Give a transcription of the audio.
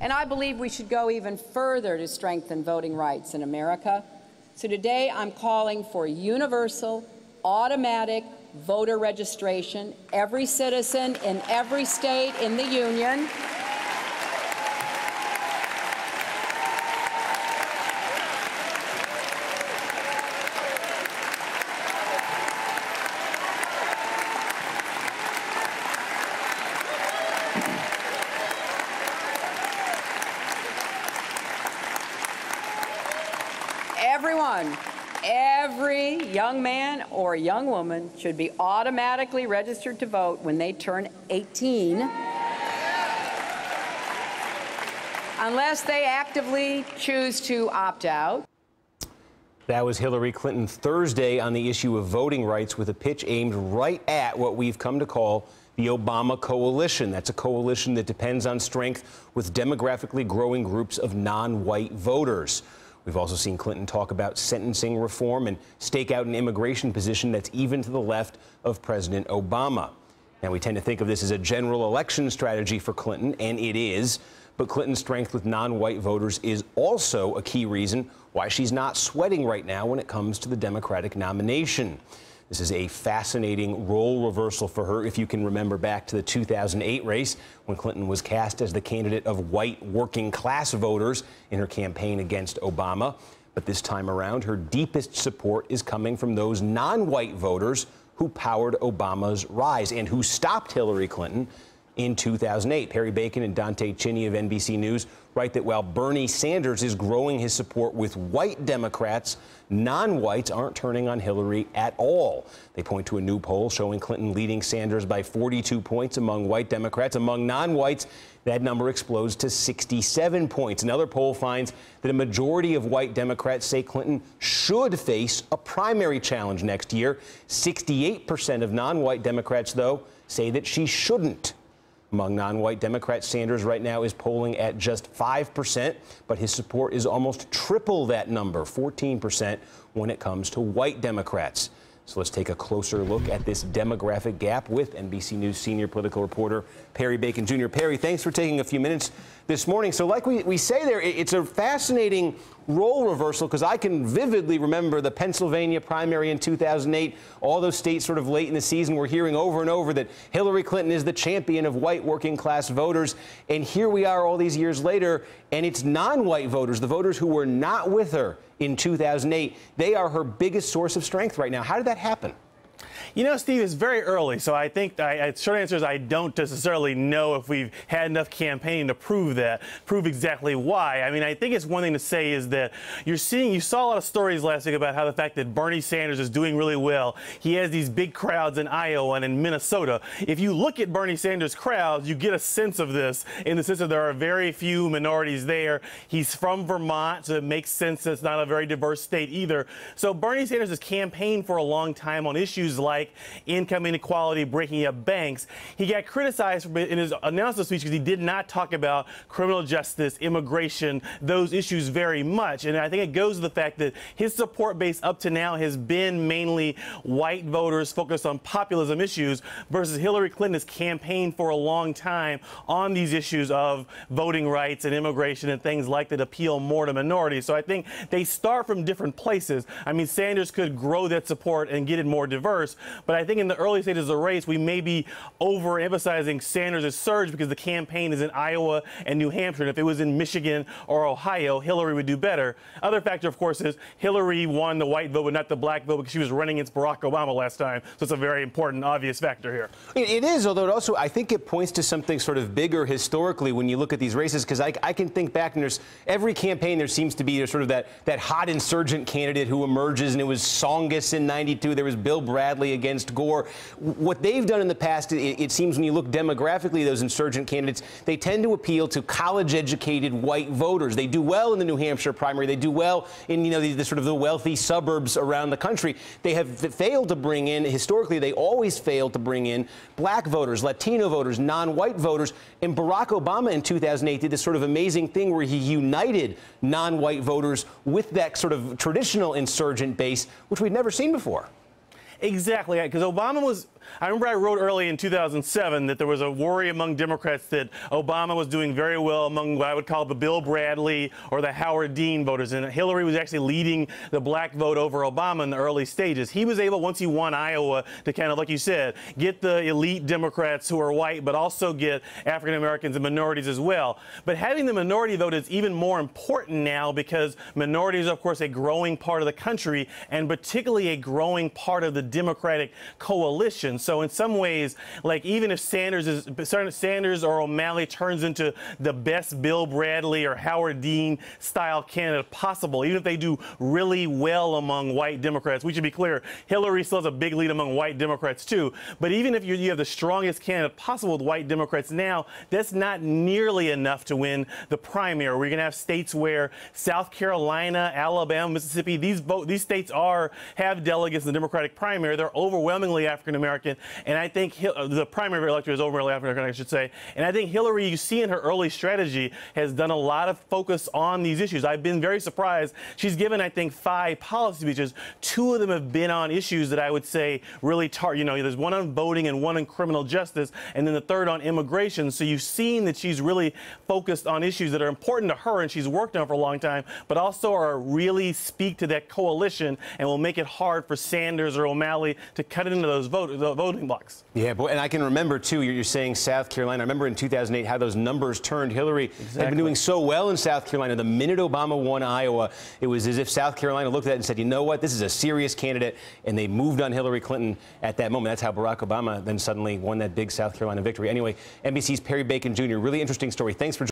And I believe we should go even further to strengthen voting rights in America. So today I'm calling for universal, automatic voter registration. Every citizen in every state in the Union every young man or young woman should be automatically registered to vote when they turn 18, unless they actively choose to opt out. That was Hillary Clinton Thursday on the issue of voting rights, with a pitch aimed right at what we've come to call the Obama coalition. That's a coalition that depends on strength with demographically growing groups of non-white voters. We've also seen Clinton talk about sentencing reform and stake out an immigration position that's even to the left of President Obama. Now, we tend to think of this as a general election strategy for Clinton, and it is. But Clinton's strength with non-white voters is also a key reason why she's not sweating right now when it comes to the Democratic nomination. This is a fascinating role reversal for her, if you can remember back to the 2008 race when Clinton was cast as the candidate of white working class voters in her campaign against Obama. But this time around, her deepest support is coming from those non-white voters who powered Obama's rise and who stopped Hillary Clinton in 2008. Perry Bacon and Dante Chinny of NBC News write that while Bernie Sanders is growing his support with white Democrats, non-whites aren't turning on Hillary at all. They point to a new poll showing Clinton leading Sanders by 42 points among white Democrats. Among non-whites, that number explodes to 67 points. Another poll finds that a majority of white Democrats say Clinton should face a primary challenge next year. 68% of non-white Democrats, though, say that she shouldn't. Among non-white Democrats, Sanders right now is polling at just 5%, but his support is almost triple that number, 14%, when it comes to white Democrats. So let's take a closer look at this demographic gap with NBC News senior political reporter Perry Bacon Jr. Perry, thanks for taking a few minutes this morning. So like we say there, it's a fascinating role reversal, because I can vividly remember the Pennsylvania primary in 2008. All those states sort of late in the season were hearing over and over that Hillary Clinton is the champion of white working class voters. And here we are all these years later, and it's non-white voters, the voters who were not with her in 2008. They are her biggest source of strength right now. How did that happen? You know, Steve, it's very early, so I think the short answer is I don't necessarily know if we've had enough campaigning to prove exactly why. I mean, I think it's one thing to say is that you saw a lot of stories last week about how the fact that Bernie Sanders is doing really well. He has these big crowds in Iowa and in Minnesota. If you look at Bernie Sanders' crowds, you get a sense of this, in the sense that there are very few minorities there. He's from Vermont, so it makes sense that it's not a very diverse state either. So Bernie Sanders has campaigned for a long time on issues like income inequality, breaking up banks. He got criticized in his announcement speech because he did not talk about criminal justice, immigration, those issues very much. And I think it goes to the fact that his support base up to now has been mainly white voters focused on populism issues, versus Hillary Clinton has campaigned for a long time on these issues of voting rights and immigration and things like that appeal more to minorities. So I think they start from different places. I mean, Sanders could grow that support and get it more diverse, but I think in the early stages of the race, we may be overemphasizing Sanders' surge because the campaign is in Iowa and New Hampshire. And if it was in Michigan or Ohio, Hillary would do better. Other factor, of course, is Hillary won the white vote, but not the black vote, because she was running against Barack Obama last time. So it's a very important, obvious factor here. It is, although it also, I think it points to something sort of bigger historically when you look at these races, because I can think back, and there's every campaign there seems to be sort of that hot insurgent candidate who emerges, and it was Tsongas in '92. There was Bill Bradley against Gore. What they've done in the past, it seems when you look demographically, those insurgent candidates, they tend to appeal to college-educated white voters. They do well in the New Hampshire primary. They do well in, you know, the sort of the wealthy suburbs around the country. They have failed to bring in, historically, they always failed to bring in black voters, Latino voters, non-white voters. And Barack Obama in 2008 did this sort of amazing thing where he united non-white voters with that sort of traditional insurgent base, which we'd never seen before. Exactly, because Obama was I remember I wrote early in 2007 that there was a worry among Democrats that Obama was doing very well among what I would call the Bill Bradley or the Howard Dean voters, and Hillary was actually leading the black vote over Obama in the early stages. He was able, once he won Iowa, to kind of, like you said, get the elite Democrats who are white, but also get African Americans and minorities as well. But having the minority vote is even more important now because minorities are, of course, a growing part of the country, and particularly a growing part of the Democratic coalition. So in some ways, like even if Sanders or O'Malley turns into the best Bill Bradley or Howard Dean style candidate possible, even if they do really well among white Democrats, we should be clear, Hillary still has a big lead among white Democrats too. But even if you have the strongest candidate possible with white Democrats now, that's not nearly enough to win the primary. We're going to have states where South Carolina, Alabama, Mississippi, these states have delegates in the Democratic primary. They're overwhelmingly African American, and I think the primary electorate is overwhelmingly African American, I should say. And I think Hillary, you see in her early strategy, has done a lot of focus on these issues. I've been very surprised. She's given, I think, 5 policy speeches. 2 of them have been on issues that I would say really there's one on voting and one on criminal justice, and then the third on immigration. So you've seen that she's really focused on issues that are important to her and she's worked on for a long time, but also really speak to that coalition and will make it hard for Sanders or O'Malley to cut into those voting blocks. Yeah, and I can remember, too, you're saying South Carolina. I remember in 2008 how those numbers turned. Hillary had been doing so well in South Carolina. The minute Obama won Iowa, it was as if South Carolina looked at it and said, you know what, this is a serious candidate, and they moved on Hillary Clinton at that moment. That's how Barack Obama then suddenly won that big South Carolina victory. Anyway, NBC's Perry Bacon Jr., really interesting story. Thanks for joining us.